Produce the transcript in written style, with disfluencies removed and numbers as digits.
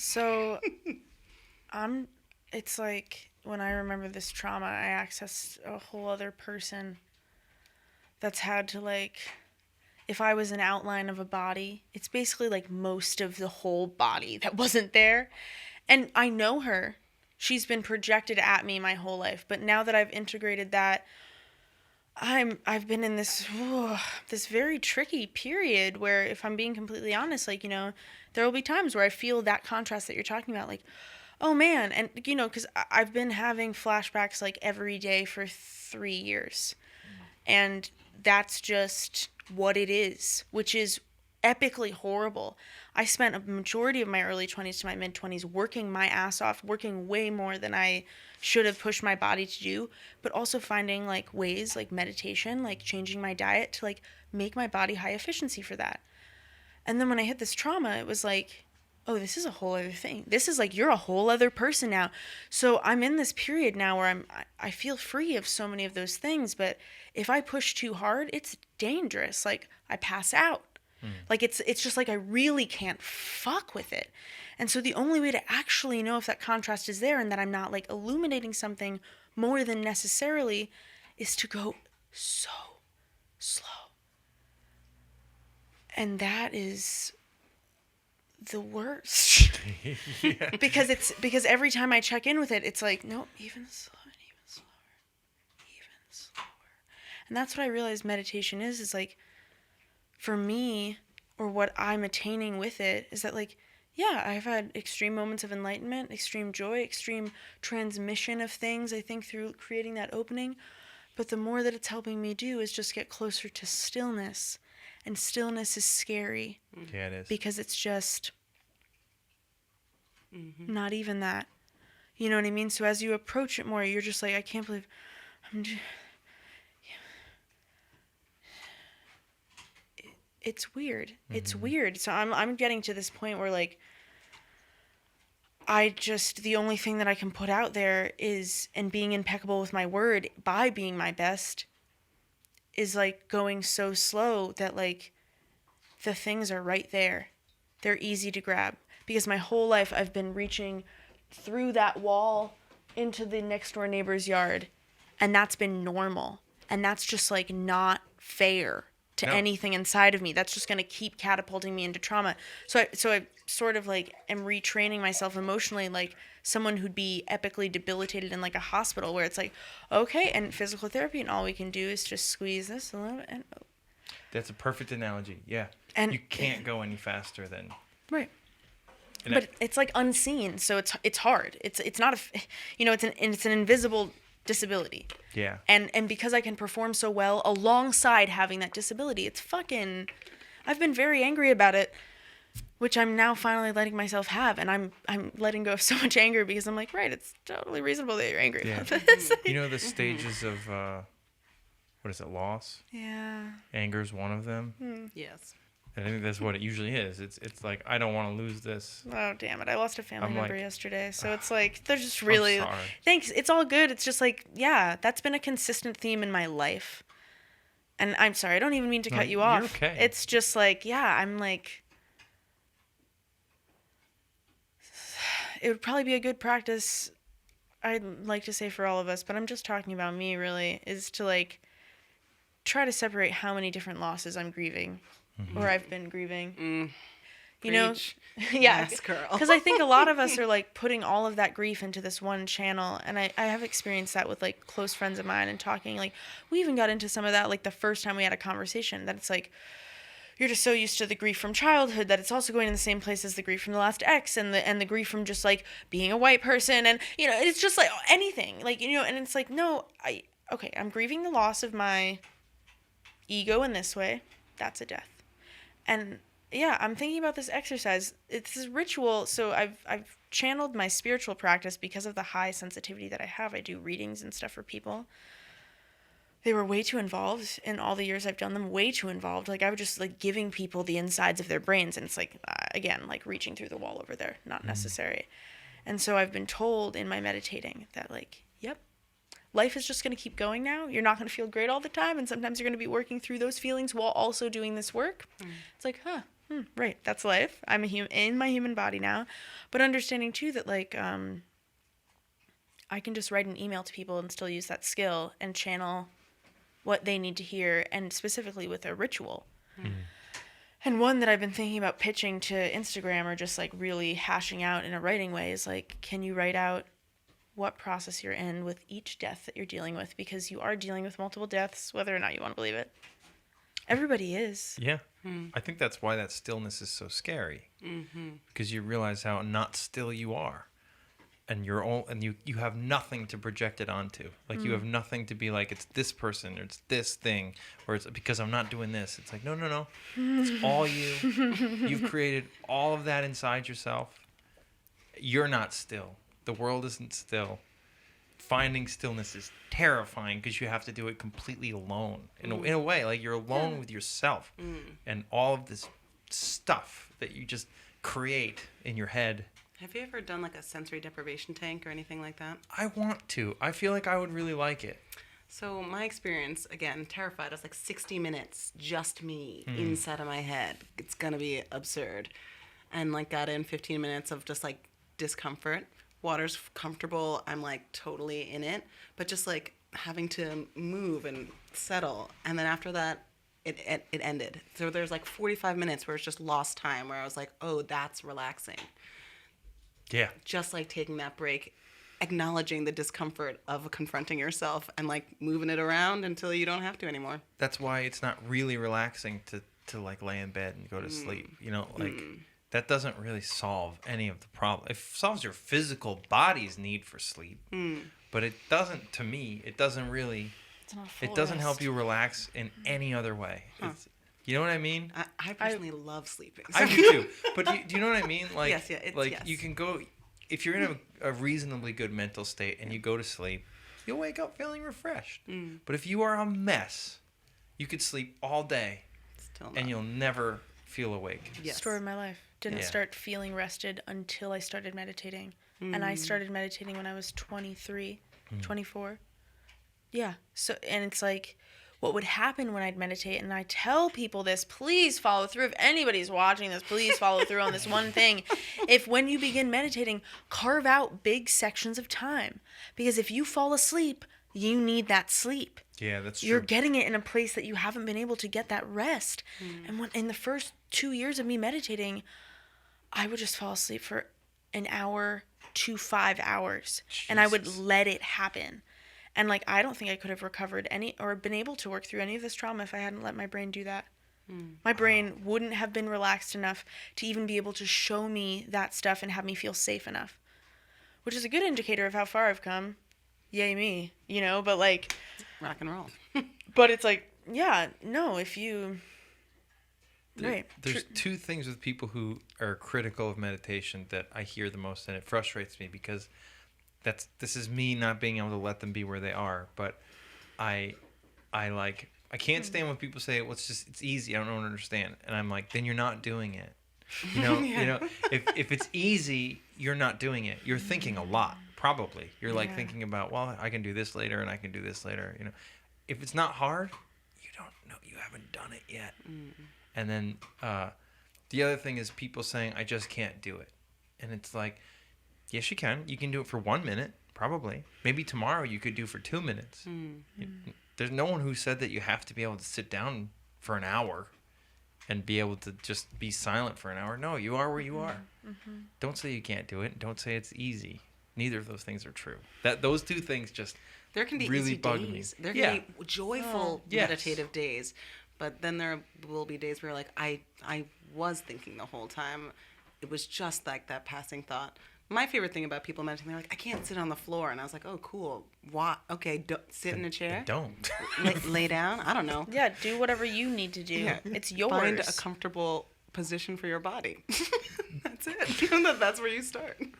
So, it's like when I remember this trauma, I accessed a whole other person that's had to, like, if I was an outline of a body, it's basically like most of the whole body that wasn't there. And I know her. She's been projected at me my whole life. But now that I've integrated that, I've been in this this very tricky period where, if I'm being completely honest, like, there will be times where I feel that contrast that you're talking about, like, oh man, and because I've been having flashbacks like every day for 3 years, and that's just what it is, which is epically horrible. I spent a majority of my early 20s to my mid 20s working my ass off, working way more than I should have pushed my body to do, but also finding like ways like meditation, like changing my diet to like make my body high efficiency for that. And then when I hit this trauma, it was like, oh, this is a whole other thing. This is like, you're a whole other person now. So I'm in this period now where I feel free of so many of those things, but if I push too hard, it's dangerous. Like, I pass out. Like, it's just like I really can't fuck with it. And so the only way to actually know if that contrast is there and that I'm not like illuminating something more than necessarily is to go so slow. And that is the worst. Yeah. because every time I check in with it, it's like, nope, even slower, even slower, even slower. And that's what I realized meditation is like, for me, or what I'm attaining with it, is that like, yeah, I've had extreme moments of enlightenment, extreme joy, extreme transmission of things, I think, through creating that opening. But the more that it's helping me do is just get closer to stillness. And stillness is scary. Yeah, it is. Because it's just not even that. You know what I mean? So as you approach it more, you're just like, I can't believe it's weird. It's weird. So I'm getting to this point where like, the only thing that I can put out there is, and being impeccable with my word by being my best, is like going so slow that like the things are right there. They're easy to grab. Because my whole life I've been reaching through that wall into the next door neighbor's yard. And that's been normal. And that's just like not fair to anything inside of me. That's just going to keep catapulting me into trauma. So I sort of like am retraining myself emotionally like someone who'd be epically debilitated in like a hospital, where it's like, okay, and physical therapy, and all we can do is just squeeze this a little bit. And That's a perfect analogy. Yeah. And you can't go any faster than. Right. But it's like unseen, so it's hard. It's not it's an invisible disability. Yeah. And because I can perform so well alongside having that disability, it's fucking, I've been very angry about it, which I'm now finally letting myself have, and I'm letting go of so much anger because I'm like, right, it's totally reasonable that you're angry about this. You know the stages of what is it, loss? Yeah. Anger's one of them. Yes. And I think that's what it usually is. It's like, I don't want to lose this. Oh, damn it. I lost a family member yesterday. So it's like, they're just I'm really... sorry. Thanks. It's all good. It's just like, yeah, that's been a consistent theme in my life. And I'm sorry. I don't even mean to cut you off. You're okay. It's just like, yeah, I'm like... It would probably be a good practice, I'd like to say, for all of us, but I'm just talking about me, really, is to like try to separate how many different losses I'm grieving. Or I've been grieving. You know? Yeah. Yes, girl. Because I think a lot of us are like putting all of that grief into this one channel. And I have experienced that with like close friends of mine and talking. Like, we even got into some of that like the first time we had a conversation, that it's like, you're just so used to the grief from childhood that it's also going in the same place as the grief from the last ex, and the grief from just like being a white person. And, you know, it's just like anything, like, you know, and it's like, no, I'm grieving the loss of my ego in this way. That's a death. And yeah, I'm thinking about this exercise. It's this ritual. So I've channeled my spiritual practice because of the high sensitivity that I have. I do readings and stuff for people. They were way too involved in all the years I've done them, way too involved. Like, I was just like giving people the insides of their brains. And it's like, again, like reaching through the wall over there, not necessary. And so I've been told in my meditating that like, yep, life is just going to keep going now. You're not going to feel great all the time. And sometimes you're going to be working through those feelings while also doing this work. It's like, Right, that's life. I'm in my human body now, but understanding too that like I can just write an email to people and still use that skill and channel what they need to hear, and specifically with a ritual. And one that I've been thinking about pitching to Instagram, or just like really hashing out in a writing way, is like, can you write out what process you're in with each death that you're dealing with? Because you are dealing with multiple deaths, whether or not you want to believe it. Everybody is. Yeah. I think that's why that stillness is so scary. Because you realize how not still you are. And you have nothing to project it onto. Like you have nothing to be like, it's this person or it's this thing, or it's because I'm not doing this. It's like, no. It's all you. You've created all of that inside yourself. You're not still. The world isn't still. Finding stillness is terrifying because you have to do it completely alone. In a way, like you're alone with yourself and all of this stuff that you just create in your head. Have you ever done like a sensory deprivation tank or anything like that? I want to. I feel like I would really like it. So my experience, again, terrified. I was like 60 minutes, just me inside of my head. It's going to be absurd. And like got in 15 minutes of just like discomfort. Water's comfortable. I'm like totally in it. But just like having to move and settle. And then after that, it ended. So there's like 45 minutes where it's just lost time, where I was like, oh, that's relaxing. Yeah. Just like taking that break, acknowledging the discomfort of confronting yourself and like moving it around until you don't have to anymore. That's why it's not really relaxing to like lay in bed and go to sleep. You know, like that doesn't really solve any of the problem. It solves your physical body's need for sleep, but it doesn't. To me, it doesn't really. It's not a full It doesn't rest. help you relax in any other way. It's, you know what I mean? I personally love sleeping. I do too. But do you know what I mean? Like, Yes, yeah, it's- like yes. you can go, if you're in a reasonably good mental state and you go to sleep, you'll wake up feeling refreshed. But if you are a mess, you could sleep all day Still not. and you'll never feel awake. Yes. Story of my life. Didn't Yeah. start feeling rested until I started meditating. And I started meditating when I was 23, 24. Yeah. So, and it's like, what would happen when I'd meditate, and I tell people this, please follow through. If anybody's watching this, please follow through on this one thing. If when you begin meditating, carve out big sections of time. Because if you fall asleep, you need that sleep. Yeah, that's true. You're getting it in a place that you haven't been able to get that rest. And when in the first 2 years of me meditating, I would just fall asleep for an hour to 5 hours. And I would Jesus. let it happen. And like, I don't think I could have recovered any or been able to work through any of this trauma if I hadn't let my brain do that. My brain wouldn't have been relaxed enough to even be able to show me that stuff and have me feel safe enough, which is a good indicator of how far I've come. Yay me, you know, but like, Rock and roll. but it's like, yeah, no, if you, right. There's two things with people who are critical of meditation that I hear the most, and it frustrates me because this is me not being able to let them be where they are. But I can't stand when people say, well, it's easy, I don't understand. And I'm like, then you're not doing it. You know, if it's easy, you're not doing it. You're thinking a lot, probably. You're like thinking about, well, I can do this later and I can do this later. You know, if it's not hard, you don't know, you haven't done it yet. And then the other thing is people saying, I just can't do it. And it's like, yes, you can. You can do it for 1 minute, probably. Maybe tomorrow you could do for 2 minutes. There's no one who said that you have to be able to sit down for an hour and be able to just be silent for an hour. No, you are where you are. Don't say you can't do it. Don't say it's easy. Neither of those things are true. Those two things just There can be really easy bug days. me. There can be joyful yes. meditative days. But then there will be days where like I was thinking the whole time. It was just like that passing thought. My favorite thing about people meditating, they're like, I can't sit on the floor. And I was like, oh, cool. What? Okay, sit in a chair. Don't. Lay down. I don't know. Yeah, do whatever you need to do. Yeah. It's yours. Find a comfortable position for your body. That's it. That's where you start.